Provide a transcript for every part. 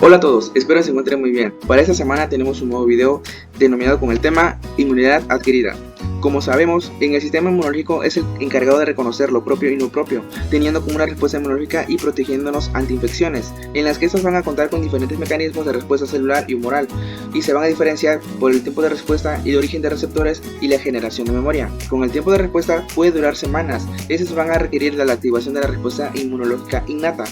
Hola a todos, espero se encuentren muy bien. Para esta semana tenemos un nuevo video denominado con el tema Inmunidad adquirida. Como sabemos, en el sistema inmunológico es el encargado de reconocer lo propio y no propio, teniendo como una respuesta inmunológica y protegiéndonos ante infecciones, en las que estas van a contar con diferentes mecanismos de respuesta celular y humoral, y se van a diferenciar por el tiempo de respuesta y de origen de receptores y la generación de memoria. Con el tiempo de respuesta puede durar semanas, estos van a requerir de la activación de la respuesta inmunológica innata.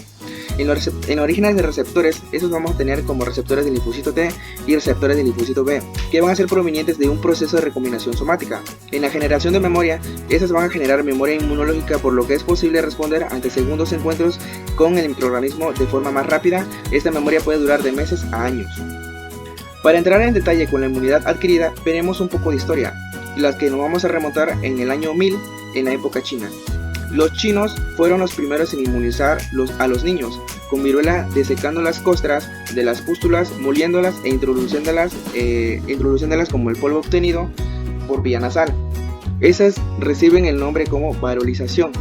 En los orígenes de receptores, estos vamos a tener como receptores del linfocito T y receptores del linfocito B, que van a ser provenientes de un proceso de recombinación somática. En la generación de memoria, estas van a generar memoria inmunológica, por lo que es posible responder ante segundos encuentros con el microorganismo de forma más rápida. Esta memoria puede durar de meses a años. Para entrar en detalle con la inmunidad adquirida, veremos un poco de historia, las que nos vamos a remontar en el año 1000, en la época china. Los chinos fueron los primeros en inmunizar a los niños con viruela, desecando las costras de las pústulas, moliéndolas e introduciéndolas como el polvo obtenido por vía nasal. Esas reciben el nombre como varolización,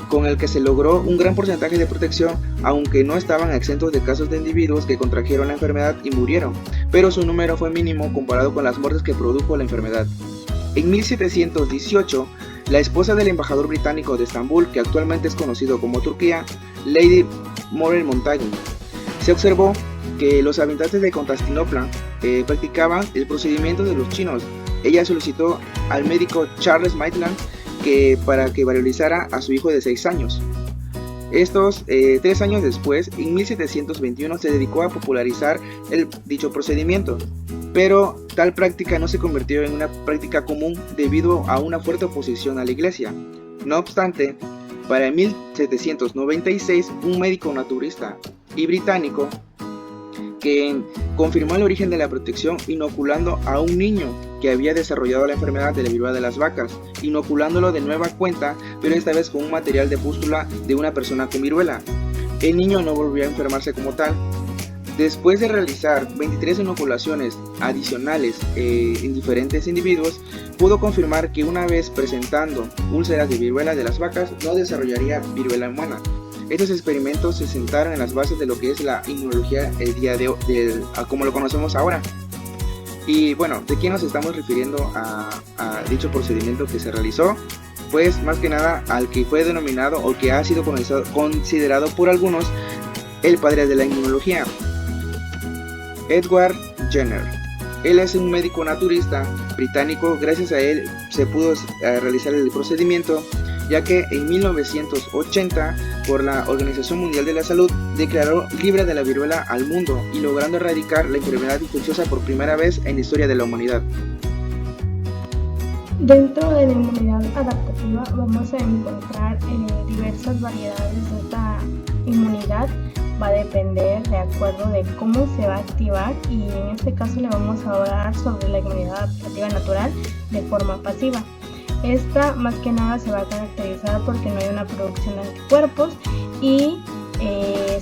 con el que se logró un gran porcentaje de protección, aunque no estaban exentos de casos de individuos que contrajeron la enfermedad y murieron, pero su número fue mínimo comparado con las muertes que produjo la enfermedad. En 1718, la esposa del embajador británico de Estambul, que actualmente es conocido como Turquía, Lady Morel Montagu, se observó que los habitantes de Constantinopla practicaban el procedimiento de los chinos. Ella solicitó al médico Charles Maitland para que varolizara a su hijo de 6 años. 3 años después, en 1721, se dedicó a popularizar dicho procedimiento, pero tal práctica no se convirtió en una práctica común debido a una fuerte oposición a la iglesia. No obstante, para 1796, un médico naturista y británico que confirmó el origen de la protección inoculando a un niño que había desarrollado la enfermedad de la viruela de las vacas, inoculándolo de nueva cuenta, pero esta vez con un material de pústula de una persona con viruela. El niño no volvió a enfermarse como tal. Después de realizar 23 inoculaciones adicionales en diferentes individuos, pudo confirmar que una vez presentando úlceras de viruela de las vacas, no desarrollaría viruela humana. Estos experimentos se sentaron en las bases de lo que es la inmunología el día de hoy, como lo conocemos ahora. Y bueno, ¿de qué nos estamos refiriendo a dicho procedimiento que se realizó? Pues más que nada al que fue denominado o que ha sido considerado por algunos el padre de la inmunología, Edward Jenner. Él es un médico naturista británico. Gracias a él se pudo realizar el procedimiento, ya que en 1980 por la Organización Mundial de la Salud declaró libre de la viruela al mundo y logrando erradicar la enfermedad infecciosa por primera vez en la historia de la humanidad. Dentro de la inmunidad adaptativa vamos a encontrar diversas variedades de esta inmunidad. Va a depender de acuerdo de cómo se va a activar, y en este caso le vamos a hablar sobre la inmunidad adaptativa natural de forma pasiva. Esta más que nada se va a caracterizar porque no hay una producción de anticuerpos, y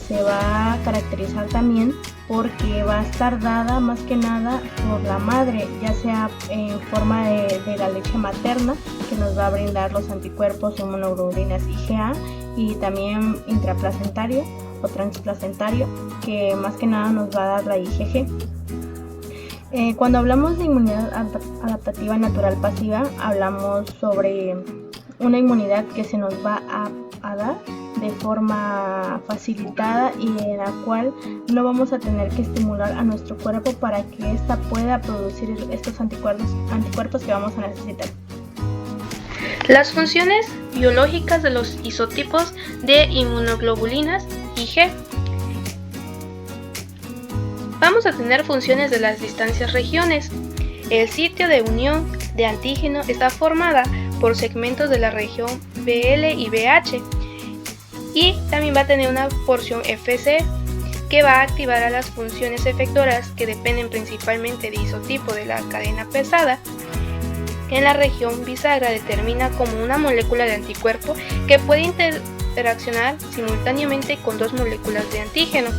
se va a caracterizar también porque va a estar dada más que nada por la madre, ya sea en forma de la leche materna, que nos va a brindar los anticuerpos inmunoglobulinas IgA, y también intraplacentario o transplacentario, que más que nada nos va a dar la IgG. Cuando hablamos de inmunidad adaptativa natural pasiva, hablamos sobre una inmunidad que se nos va a dar de forma facilitada y en la cual no vamos a tener que estimular a nuestro cuerpo para que ésta pueda producir estos anticuerpos que vamos a necesitar. Las funciones biológicas de los isotipos de inmunoglobulinas IG. Vamos a tener funciones de las distintas regiones. El sitio de unión de antígeno está formada por segmentos de la región BL y BH, y también va a tener una porción FC que va a activar a las funciones efectoras que dependen principalmente de isotipo de la cadena pesada. En la región bisagra determina como una molécula de anticuerpo que puede interaccionar simultáneamente con dos moléculas de antígeno.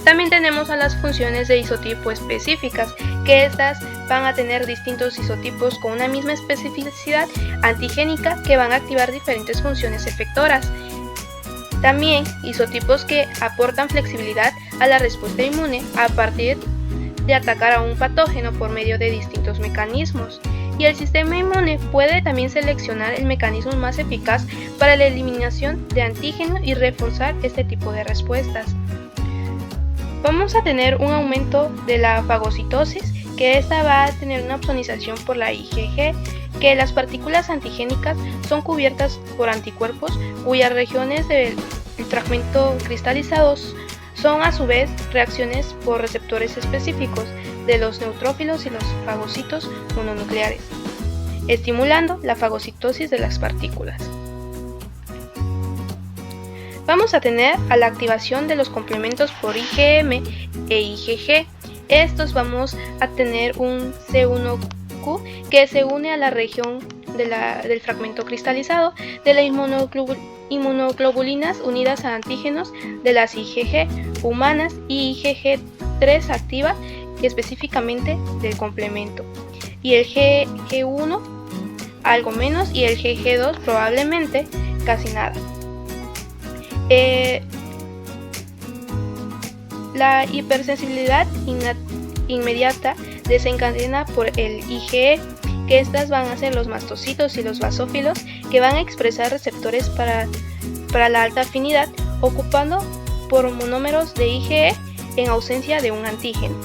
También tenemos a las funciones de isotipo específicas, que estas van a tener distintos isotipos con una misma especificidad antigénica que van a activar diferentes funciones efectoras. También isotipos que aportan flexibilidad a la respuesta inmune a partir de atacar a un patógeno por medio de distintos mecanismos. Y el sistema inmune puede también seleccionar el mecanismo más eficaz para la eliminación de antígeno y reforzar este tipo de respuestas. Vamos a tener un aumento de la fagocitosis, que esta va a tener una opsonización por la IgG, que las partículas antigénicas son cubiertas por anticuerpos cuyas regiones del fragmento cristalizados son a su vez reacciones por receptores específicos de los neutrófilos y los fagocitos mononucleares, estimulando la fagocitosis de las partículas. Vamos a tener a la activación de los complementos por IgM e IgG. Estos vamos a tener un C1q que se une a la región del fragmento cristalizado de las inmunoglobulinas unidas a antígenos de las IgG humanas y IgG3 activa específicamente del complemento. Y el G1 algo menos y el Gg2 probablemente casi nada. La hipersensibilidad inmediata desencadena por el IgE, que estas van a ser los mastocitos y los basófilos, que van a expresar receptores para la alta afinidad, ocupando por monómeros de IgE en ausencia de un antígeno.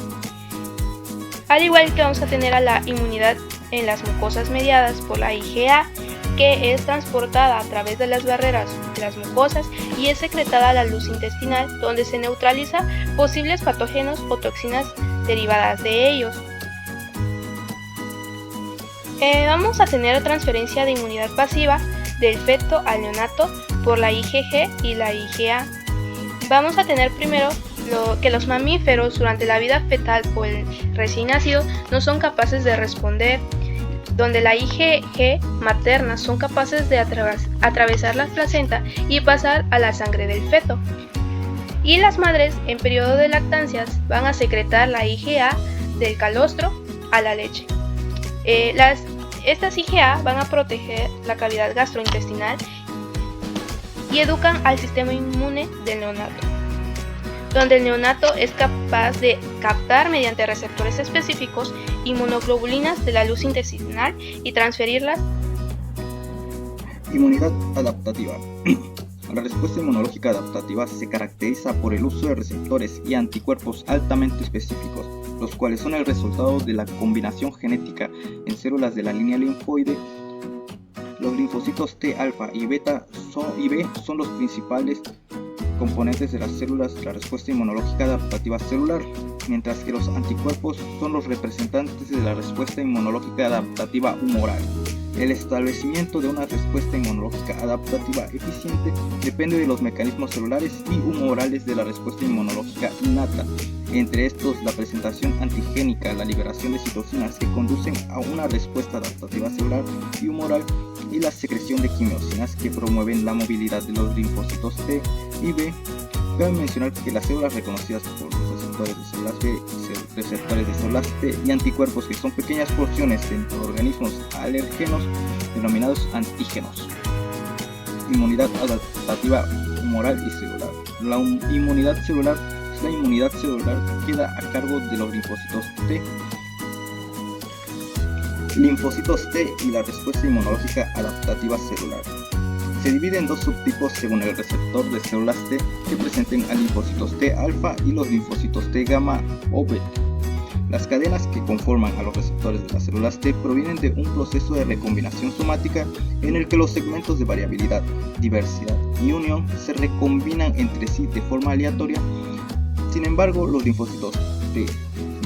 Al igual que vamos a tener a la inmunidad en las mucosas mediadas por la IgA, que es transportada a través de las barreras de las mucosas y es secretada a la luz intestinal, donde se neutraliza posibles patógenos o toxinas derivadas de ellos. Vamos a tener transferencia de inmunidad pasiva del feto al neonato por la IgG y la IgA. Vamos a tener primero que los mamíferos durante la vida fetal o el recién nacido no son capaces de responder, donde la IgG materna son capaces de atravesar la placenta y pasar a la sangre del feto. Y las madres en periodo de lactancias van a secretar la IgA del calostro a la leche. Estas IgA van a proteger la cavidad gastrointestinal y educan al sistema inmune del neonato, donde el neonato es capaz de captar mediante receptores específicos inmunoglobulinas de la luz intestinal y transferirlas. Inmunidad adaptativa. La respuesta inmunológica adaptativa se caracteriza por el uso de receptores y anticuerpos altamente específicos, los cuales son el resultado de la combinación genética en células de la línea linfoide. Los linfocitos T, alfa y beta y B son los principales componentes de las células de la respuesta inmunológica adaptativa celular, mientras que los anticuerpos son los representantes de la respuesta inmunológica adaptativa humoral. El establecimiento de una respuesta inmunológica adaptativa eficiente depende de los mecanismos celulares y humorales de la respuesta inmunológica innata, entre estos la presentación antigénica, la liberación de citocinas que conducen a una respuesta adaptativa celular y humoral, y la secreción de quimiosinas que promueven la movilidad de los linfocitos T y B. Cabe mencionar que las células reconocidas por los receptores de células B, receptores de células T y anticuerpos, que son pequeñas porciones de organismos alergenos denominados antígenos. Inmunidad adaptativa humoral y celular. La inmunidad celular queda a cargo de los linfocitos T. Linfocitos T y la respuesta inmunológica adaptativa celular. Se divide en dos subtipos según el receptor de células T que presenten a linfocitos T alfa y los linfocitos T gamma o beta. Las cadenas que conforman a los receptores de las células T provienen de un proceso de recombinación somática en el que los segmentos de variabilidad, diversidad y unión se recombinan entre sí de forma aleatoria. Sin embargo, los linfocitos T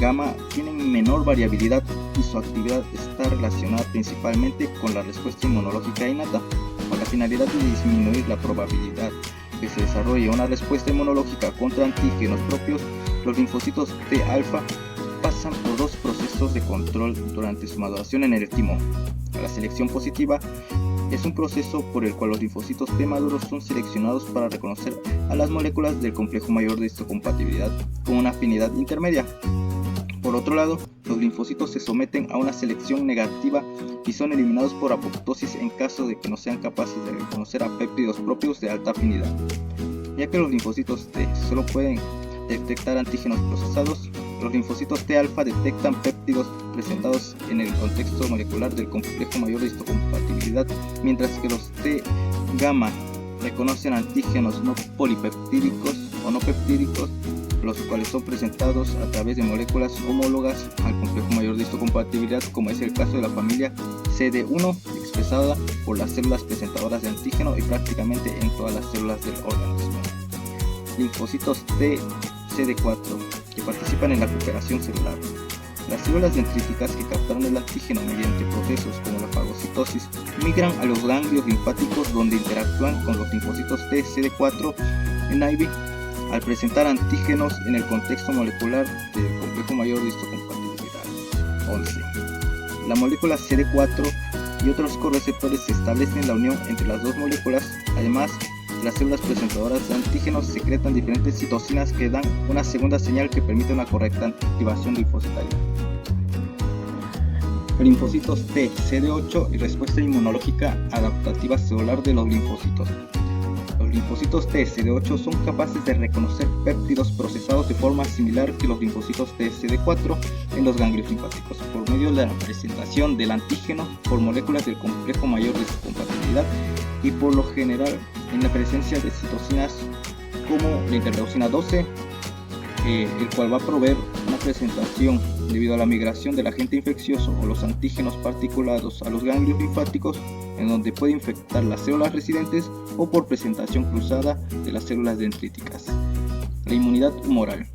gamma tienen menor variabilidad y su actividad está relacionada principalmente con la respuesta inmunológica innata, con la finalidad de disminuir la probabilidad que se desarrolle una respuesta inmunológica contra antígenos propios. Los linfocitos T alfa pasan por dos procesos de control durante su maduración en el timo. La selección positiva es un proceso por el cual los linfocitos T maduros son seleccionados para reconocer a las moléculas del complejo mayor de histocompatibilidad con una afinidad intermedia. Por otro lado, los linfocitos se someten a una selección negativa y son eliminados por apoptosis en caso de que no sean capaces de reconocer a péptidos propios de alta afinidad. Ya que los linfocitos T solo pueden detectar antígenos procesados. Los linfocitos T alfa detectan péptidos presentados en el contexto molecular del complejo mayor de histocompatibilidad, mientras que los T gamma reconocen antígenos no polipeptídicos o no peptídicos, los cuales son presentados a través de moléculas homólogas al complejo mayor de histocompatibilidad, como es el caso de la familia CD1, expresada por las células presentadoras de antígeno y prácticamente en todas las células del organismo. Linfocitos T CD4 que participan en la cooperación celular. Las células dendríticas que captaron el antígeno mediante procesos como la fagocitosis migran a los ganglios linfáticos, donde interactúan con los linfocitos T CD4 en IV al presentar antígenos en el contexto molecular del complejo mayor de histocompatibilidad. 11. La molécula CD4 y otros correceptores establecen la unión entre las dos moléculas. Además, las células presentadoras de antígenos secretan diferentes citocinas que dan una segunda señal que permite una correcta activación linfocitaria. Linfocitos T, CD8 y respuesta inmunológica adaptativa celular de los linfocitos. Los linfocitos T, CD8 son capaces de reconocer péptidos procesados de forma similar que los linfocitos T, CD4 en los ganglios linfáticos, por medio de la presentación del antígeno por moléculas del complejo mayor de histocompatibilidad y por lo general en la presencia de citocinas como la interleucina 12, el cual va a proveer una presentación debido a la migración del agente infeccioso o los antígenos particulados a los ganglios linfáticos, en donde puede infectar las células residentes, o por presentación cruzada de las células dendríticas. La inmunidad humoral.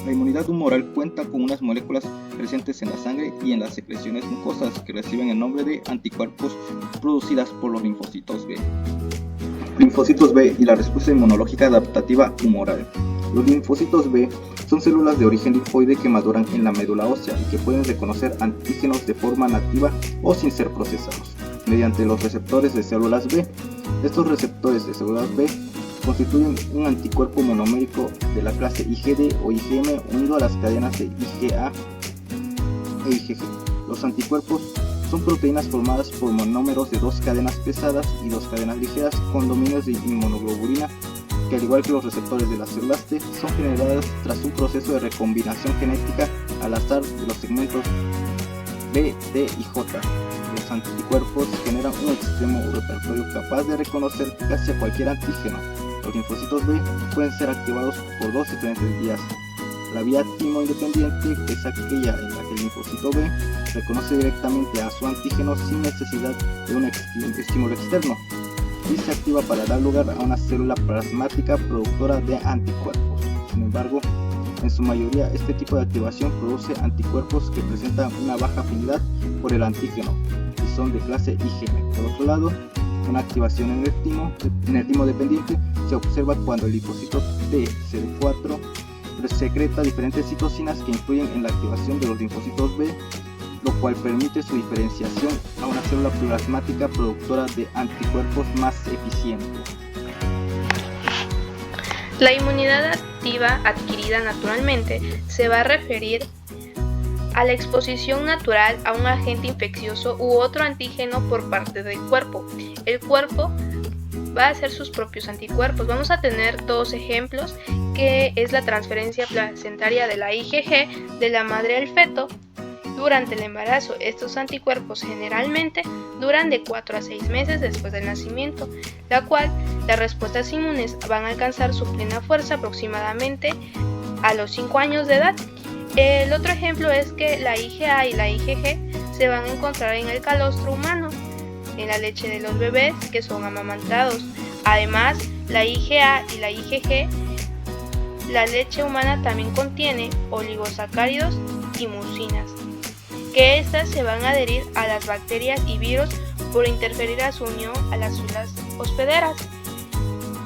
La inmunidad humoral cuenta con unas moléculas presentes en la sangre y en las secreciones mucosas que reciben el nombre de anticuerpos producidas por los linfocitos B. Linfocitos B y la respuesta inmunológica adaptativa humoral. Los linfocitos B son células de origen linfoide que maduran en la médula ósea y que pueden reconocer antígenos de forma nativa o sin ser procesados, mediante los receptores de células B. Estos receptores de células B constituyen un anticuerpo monomérico de la clase IgD o IgM unido a las cadenas de IgA e IgG. Los anticuerpos son proteínas formadas por monómeros de dos cadenas pesadas y dos cadenas ligeras con dominios de inmunoglobulina, que al igual que los receptores de las células T, son generadas tras un proceso de recombinación genética al azar de los segmentos B, T y J. Los anticuerpos generan un extremo repertorio capaz de reconocer casi a cualquier antígeno. Los linfocitos B pueden ser activados por dos diferentes vías. La vía timo-independiente, que es aquella en la que el linfocito B reconoce directamente a su antígeno sin necesidad de un estímulo externo, y se activa para dar lugar a una célula plasmática productora de anticuerpos. Sin embargo, en su mayoría este tipo de activación produce anticuerpos que presentan una baja afinidad por el antígeno y son de clase IgM. Por otro lado, una activación en el timo dependiente se observa cuando el linfocito T, CD4 secreta diferentes citocinas que influyen en la activación de los linfocitos B, lo cual permite su diferenciación a una célula plasmática productora de anticuerpos más eficiente. La inmunidad activa adquirida naturalmente se va a referir a la exposición natural a un agente infeccioso u otro antígeno por parte del cuerpo. El cuerpo va a hacer sus propios anticuerpos. Vamos a tener dos ejemplos, que es la transferencia placentaria de la IgG de la madre al feto durante el embarazo. Estos anticuerpos generalmente duran de 4 a 6 meses después del nacimiento, la cual las respuestas inmunes van a alcanzar su plena fuerza aproximadamente a los 5 años de edad. El otro ejemplo es que la IgA y la IgG se van a encontrar en el calostro humano, en la leche de los bebés que son amamantados. Además, la IgA y la IgG, la leche humana también contiene oligosacáridos y mucinas, que estas se van a adherir a las bacterias y virus por interferir a su unión a las células hospederas.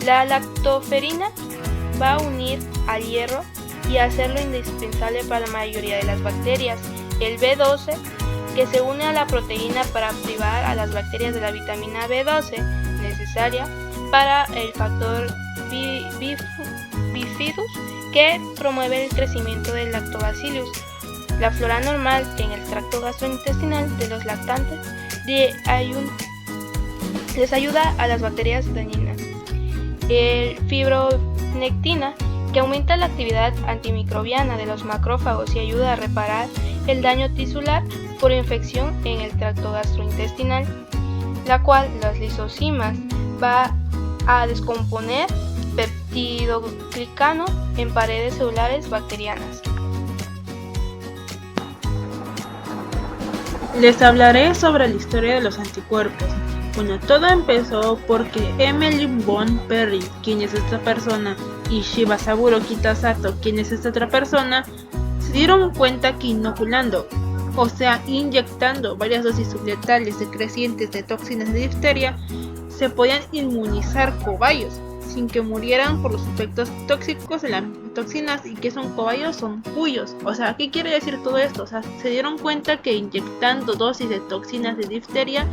La lactoferina va a unir al hierro y hacerlo indispensable para la mayoría de las bacterias. El B12, que se une a la proteína para privar a las bacterias de la vitamina B12 necesaria para el factor bifidus, que promueve el crecimiento del lactobacillus. La flora normal en el tracto gastrointestinal de los lactantes les ayuda a las bacterias dañinas. El fibronectina, que aumenta la actividad antimicrobiana de los macrófagos y ayuda a reparar el daño tisular por infección en el tracto gastrointestinal, la cual las lisocimas va a descomponer peptidoglicano en paredes celulares bacterianas. Les hablaré sobre la historia de los anticuerpos. Bueno, todo empezó porque Emily von Perry, quien es esta persona, y Shibasaburo Kitasato, quien es esta otra persona, se dieron cuenta que inoculando, o sea, inyectando varias dosis subletales decrecientes de toxinas de difteria, se podían inmunizar cobayos sin que murieran por los efectos tóxicos de las toxinas. ¿Y qué son cobayos? Son cuyos. O sea, ¿qué quiere decir todo esto? O sea, se dieron cuenta que inyectando dosis de toxinas de difteria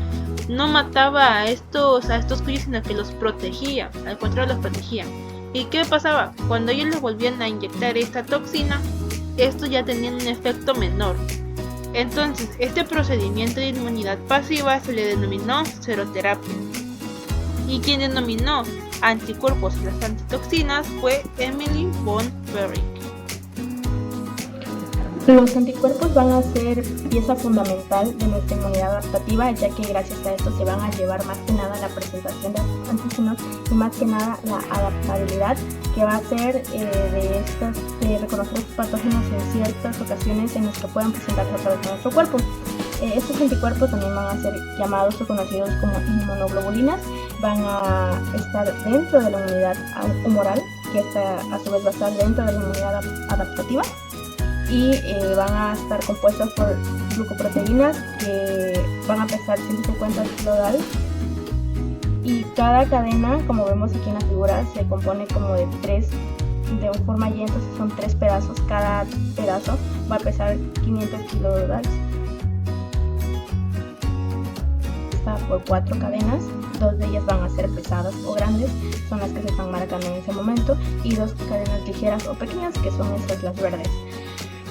no mataba a estos cuyos, sino que los protegía, al contrario los protegía. ¿Y qué pasaba? Cuando ellos les volvían a inyectar esta toxina, estos ya tenían un efecto menor. Entonces, este procedimiento de inmunidad pasiva se le denominó seroterapia. Y quien denominó anticuerpos a las antitoxinas fue Emily von Perry. Los anticuerpos van a ser pieza fundamental de nuestra inmunidad adaptativa, ya que gracias a esto se van a llevar más que nada la presentación de antígenos y más que nada la adaptabilidad que va a ser de reconocer patógenos en ciertas ocasiones en las que puedan presentarse a través de nuestro cuerpo. Estos anticuerpos también van a ser llamados o conocidos como inmunoglobulinas, van a estar dentro de la inmunidad humoral, que esta a su vez va a estar dentro de la inmunidad adaptativa, y van a estar compuestas por glucoproteínas que van a pesar 150 kilodalton, y cada cadena, como vemos aquí en la figura, se compone como de forma Y, entonces son 3 pedazos, cada pedazo va a pesar 500 kilodalton. Por 4 cadenas, 2 de ellas van a ser pesadas o grandes, son las que se están marcando en ese momento, y 2 cadenas ligeras o pequeñas, que son estas, las verdes.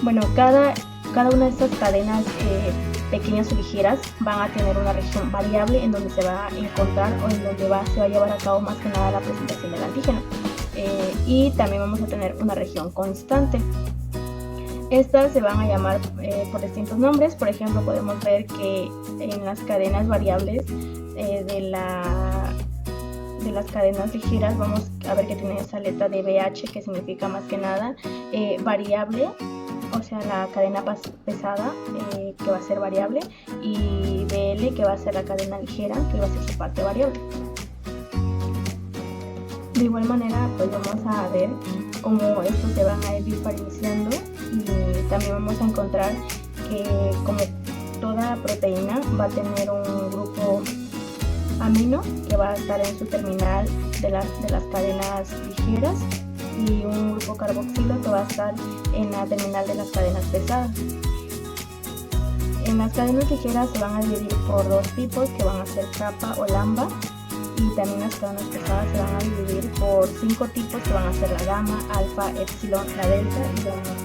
Bueno, cada una de estas cadenas pequeñas o ligeras van a tener una región variable en donde se va a encontrar o en donde se va a llevar a cabo más que nada la presentación del antígeno, y también vamos a tener una región constante. Estas se van a llamar por distintos nombres. Por ejemplo, podemos ver que en las cadenas variables de las cadenas ligeras vamos a ver que tiene esa letra de BH, que significa más que nada variable, o sea, la cadena pesada que va a ser variable, y BL, que va a ser la cadena ligera, que va a ser su parte variable. De igual manera, pues vamos a ver cómo estos se van a ir diferenciando, y también vamos a encontrar que, como toda proteína, va a tener un grupo amino que va a estar en su terminal de las cadenas ligeras, y un grupo carboxilo que va a estar en la terminal de las cadenas pesadas. En las cadenas ligeras se van a dividir por 2 tipos, que van a ser kappa o lambda, y también las cadenas pesadas se van a dividir por 5 tipos, que van a ser la gamma, alfa, epsilon, la delta y la gamma.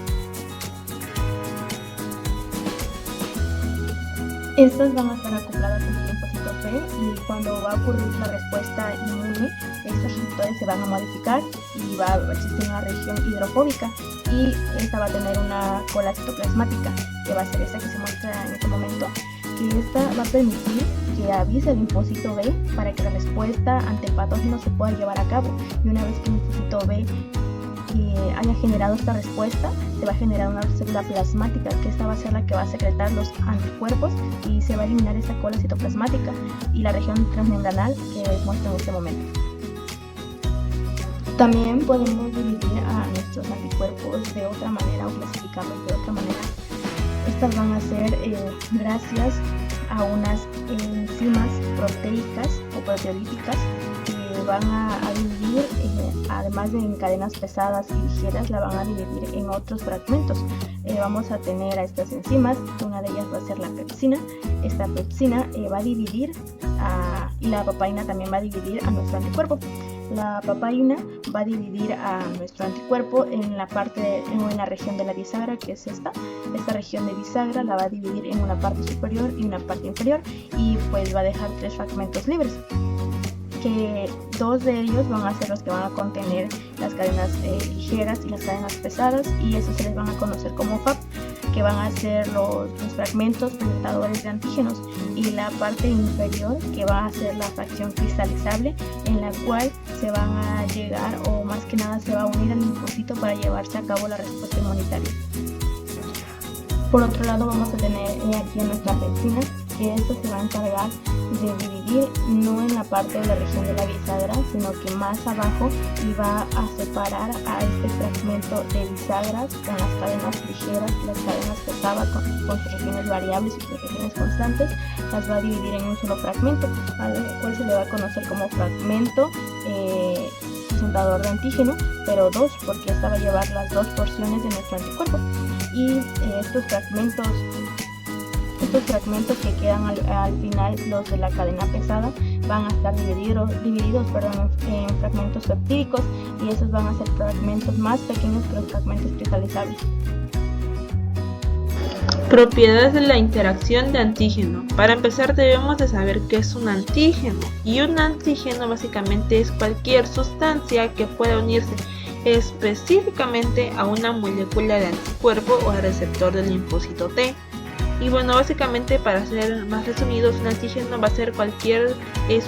Estas van a estar acopladas en el linfocito P, y cuando va a ocurrir la respuesta inmune, estos receptores se van a modificar y va a existir una región hidrofóbica, y esta va a tener una cola citoplasmática, que va a ser esta que se muestra en este momento, que esta va a permitir que avise al linfocito B para que la respuesta ante el patógeno se pueda llevar a cabo. Y una vez que el linfocito B haya generado esta respuesta, se va a generar una célula plasmática, que esta va a ser la que va a secretar los anticuerpos, y se va a eliminar esta cola citoplasmática y la región transmembranal que muestra en este momento. También podemos dividir a nuestros anticuerpos de otra manera, o clasificarlos de otra manera. Estas van a ser gracias a unas enzimas proteicas o proteolíticas que van a dividir, además de en cadenas pesadas y ligeras, la van a dividir en otros fragmentos. Vamos a tener a estas enzimas, una de ellas va a ser la pepsina. Esta pepsina va a dividir y la papaína también va a dividir a nuestro anticuerpo. La papaína va a dividir a nuestro anticuerpo en la región de la bisagra, que es esta región de bisagra la va a dividir en una parte superior y una parte inferior, y pues va a dejar 3 fragmentos libres. que dos de ellos van a ser los que van a contener las cadenas ligeras y las cadenas pesadas, y esos se les van a conocer como FAP, que van a ser los fragmentos presentadores de antígenos, y la parte inferior que va a ser la fracción cristalizable, en la cual se van a llegar, o más que nada se va a unir al linfocito para llevarse a cabo la respuesta inmunitaria. Por otro lado, vamos a tener aquí a nuestra retina, que esto se va a encargar de dividir no en la parte de la región de la bisagra, sino que más abajo, y va a separar a este fragmento de bisagras con las cadenas ligeras y las cadenas pesadas con sus regiones variables y sus regiones constantes. Las va a dividir en un solo fragmento, al cual se le va a conocer como fragmento presentador de antígeno, pero dos, porque esta va a llevar las dos porciones de nuestro anticuerpo. Y estos fragmentos que quedan al final, los de la cadena pesada, van a estar divididos en fragmentos peptídicos, y esos van a ser fragmentos más pequeños que los fragmentos cristalizables. Propiedades de la interacción de antígeno. Para empezar, debemos de saber qué es un antígeno, y un antígeno básicamente es cualquier sustancia que pueda unirse específicamente a una molécula de anticuerpo o al receptor del linfocito T. Y bueno, básicamente, para ser más resumidos, un antígeno va a ser cualquier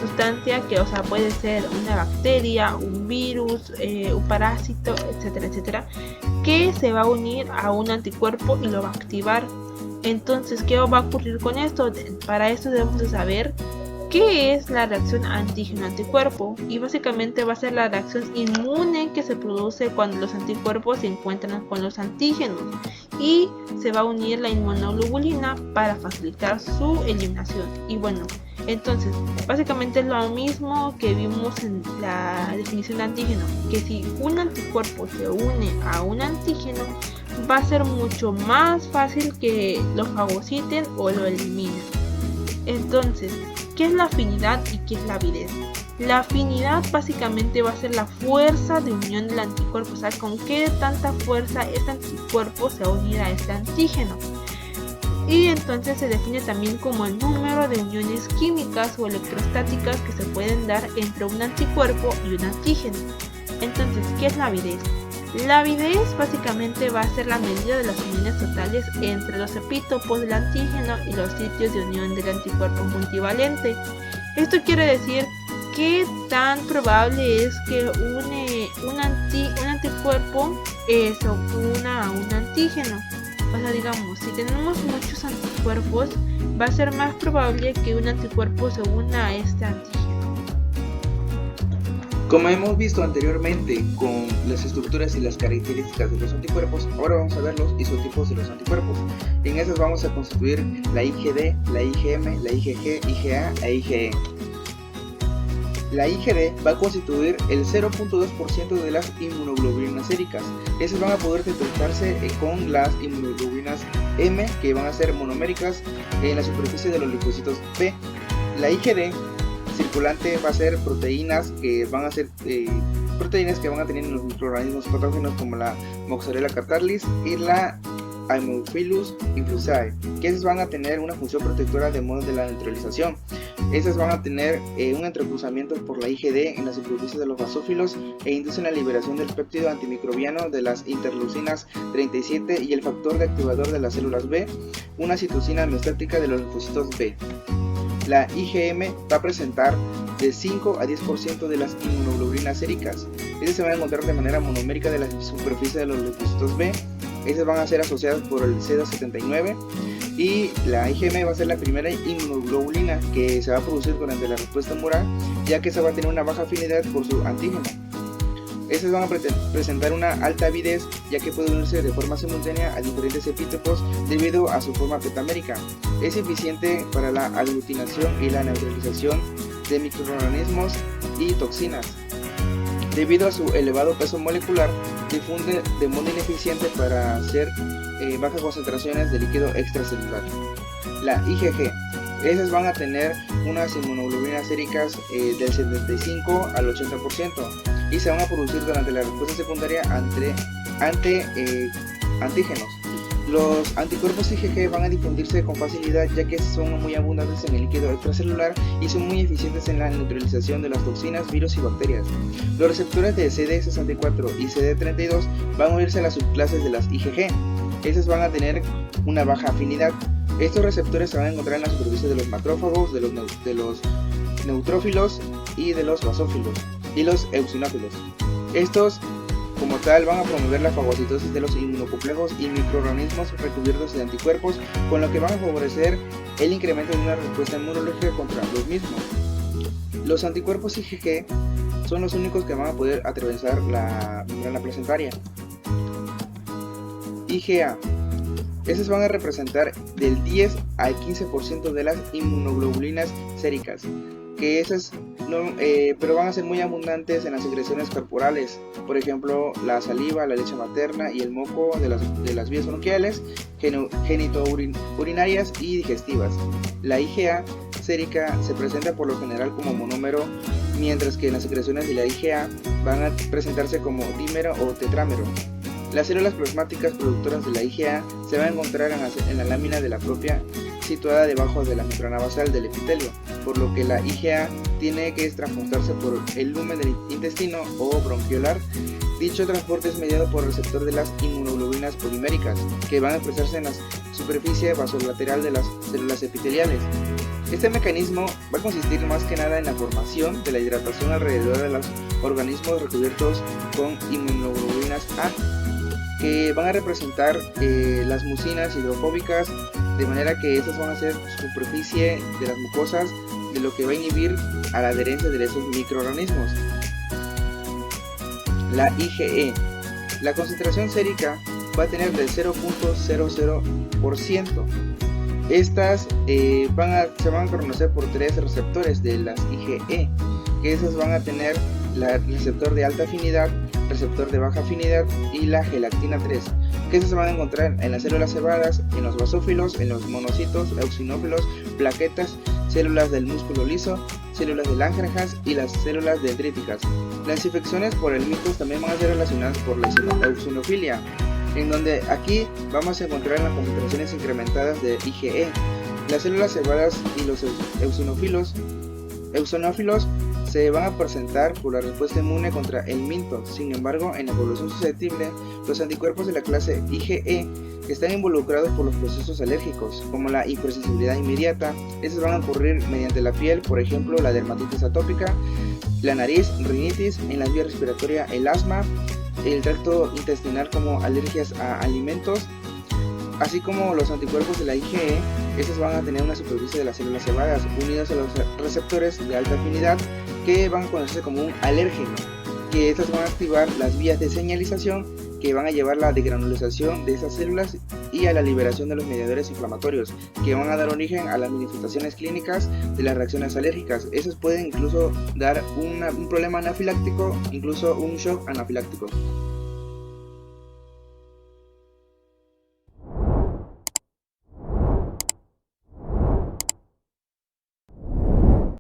sustancia que, puede ser una bacteria, un virus, un parásito, etcétera, etcétera, que se va a unir a un anticuerpo y lo va a activar. Entonces, ¿qué va a ocurrir con esto? Para esto debemos de saber qué es la reacción antígeno-anticuerpo, y básicamente va a ser la reacción inmune que se produce cuando los anticuerpos se encuentran con los antígenos, y se va a unir la inmunoglobulina para facilitar su eliminación. Y bueno, entonces básicamente es lo mismo que vimos en la definición de antígeno, que si un anticuerpo se une a un antígeno, va a ser mucho más fácil que lo fagociten o lo eliminen. Entonces, ¿qué es la afinidad y qué es la avidez? La afinidad básicamente va a ser la fuerza de unión del anticuerpo, con qué tanta fuerza este anticuerpo se va a unir a este antígeno. Y entonces se define también como el número de uniones químicas o electrostáticas que se pueden dar entre un anticuerpo y un antígeno. Entonces, ¿qué es la avidez? La avidez básicamente va a ser la medida de las uniones totales entre los epítopos del antígeno y los sitios de unión del anticuerpo multivalente. Esto quiere decir qué tan probable es que un anticuerpo se una a un antígeno. Digamos, si tenemos muchos anticuerpos, va a ser más probable que un anticuerpo se una a este antígeno. Como hemos visto anteriormente con las estructuras y las características de los anticuerpos, ahora vamos a ver los isotipos de los anticuerpos. En esas vamos a constituir la IgD, la IgM, la IgG, IgA e IgE. La IgD va a constituir el 0.2% de las inmunoglobulinas séricas. Esas van a poder detectarse con las inmunoglobulinas M, que van a ser monoméricas en la superficie de los linfocitos B. La IgD circulante va a ser proteínas que van a tener en los microorganismos patógenos, como la Moxarella catarrhalis y la Haemophilus influenzae, que esas van a tener una función protectora de modo de la neutralización. Esas van a tener un entrecruzamiento por la IgD en la superficie de los basófilos e inducen la liberación del péptido antimicrobiano de las interleucinas 37 y el factor de activador de las células B, una citocina homeostática de los linfocitos B. La IgM va a presentar de 5 a 10% de las inmunoglobulinas séricas. Estas se van a encontrar de manera monomérica de la superficie de los linfocitos B. Estas van a ser asociadas por el CD79, y la IgM va a ser la primera inmunoglobulina que se va a producir durante la respuesta humoral, ya que esa va a tener una baja afinidad por su antígeno. Estas van a presentar una alta avidez, ya que puede unirse de forma simultánea a diferentes epítopos debido a su forma petamérica. Es eficiente para la aglutinación y la neutralización de microorganismos y toxinas. Debido a su elevado peso molecular, difunde de modo ineficiente para hacer bajas concentraciones de líquido extracelular. La IgG, esas van a tener unas inmunoglobulinas séricas del 75 al 80%, y se van a producir durante la respuesta secundaria ante antígenos. Los anticuerpos IgG van a difundirse con facilidad ya que son muy abundantes en el líquido extracelular y son muy eficientes en la neutralización de las toxinas, virus y bacterias. Los receptores de CD64 y CD32 van a unirse a las subclases de las IgG. Estas van a tener una baja afinidad. Estos receptores se van a encontrar en la superficie de los macrófagos, de los neutrófilos y de los basófilos y los eosinófilos. Estos como tal van a promover la fagocitosis de los inmunocomplejos y microorganismos recubiertos de anticuerpos, con lo que van a favorecer el incremento de una respuesta inmunológica contra los mismos. Los anticuerpos IgG son los únicos que van a poder atravesar la membrana placentaria. IgA. Estos van a representar del 10 al 15% de las inmunoglobulinas séricas, que esas pero van a ser muy abundantes en las secreciones corporales, por ejemplo la saliva, la leche materna y el moco de las vías bronquiales, genitourinarias y digestivas. La IgA sérica se presenta por lo general como monómero, mientras que las secreciones de la IgA van a presentarse como dímero o tetrámero. Las células plasmáticas productoras de la IgA se van a encontrar en la lámina de la propia, situada debajo de la membrana basal del epitelio, por lo que la IgA tiene que transportarse por el lumen del intestino o bronquiolar. Dicho transporte es mediado por el receptor de las inmunoglobulinas poliméricas, que van a expresarse en la superficie basolateral de las células epiteliales. Este mecanismo va a consistir más que nada en la formación de la hidratación alrededor de los organismos recubiertos con inmunoglobulinas A, que van a representar las mucinas hidrofóbicas, de manera que estas van a ser superficie de las mucosas, de lo que va a inhibir a la adherencia de esos microorganismos. La IgE. La concentración sérica va a tener del 0.00%. Estas se van a conocer por tres receptores de las IgE, que esas van a tener el receptor de alta afinidad, receptor de baja afinidad y la gelactina 3, que esas se van a encontrar en las células cebadas, en los basófilos, en los monocitos, eosinófilos, plaquetas, células del músculo liso, células de Langerhans y las células dendríticas. Las infecciones por el mitos también van a ser relacionadas por la eosinofilia, en donde aquí vamos a encontrar las concentraciones incrementadas de IgE. Las células cebadas y los eosinófilos se van a presentar por la respuesta inmune contra el minto. Sin embargo, en la población susceptible, los anticuerpos de la clase IgE están involucrados por los procesos alérgicos, como la hipersensibilidad inmediata. Estos van a ocurrir mediante la piel, por ejemplo, la dermatitis atópica, la nariz, rinitis, en la vía respiratoria, el asma, el tracto intestinal como alergias a alimentos, así como los anticuerpos de la IgE. Estos van a tener una superficie de las células cebadas unidas a los receptores de alta afinidad, que van a conocerse como un alérgeno, que estas van a activar las vías de señalización que van a llevar la degranulización de esas células y a la liberación de los mediadores inflamatorios, que van a dar origen a las manifestaciones clínicas de las reacciones alérgicas. Esas pueden incluso dar un problema anafiláctico, incluso un shock anafiláctico.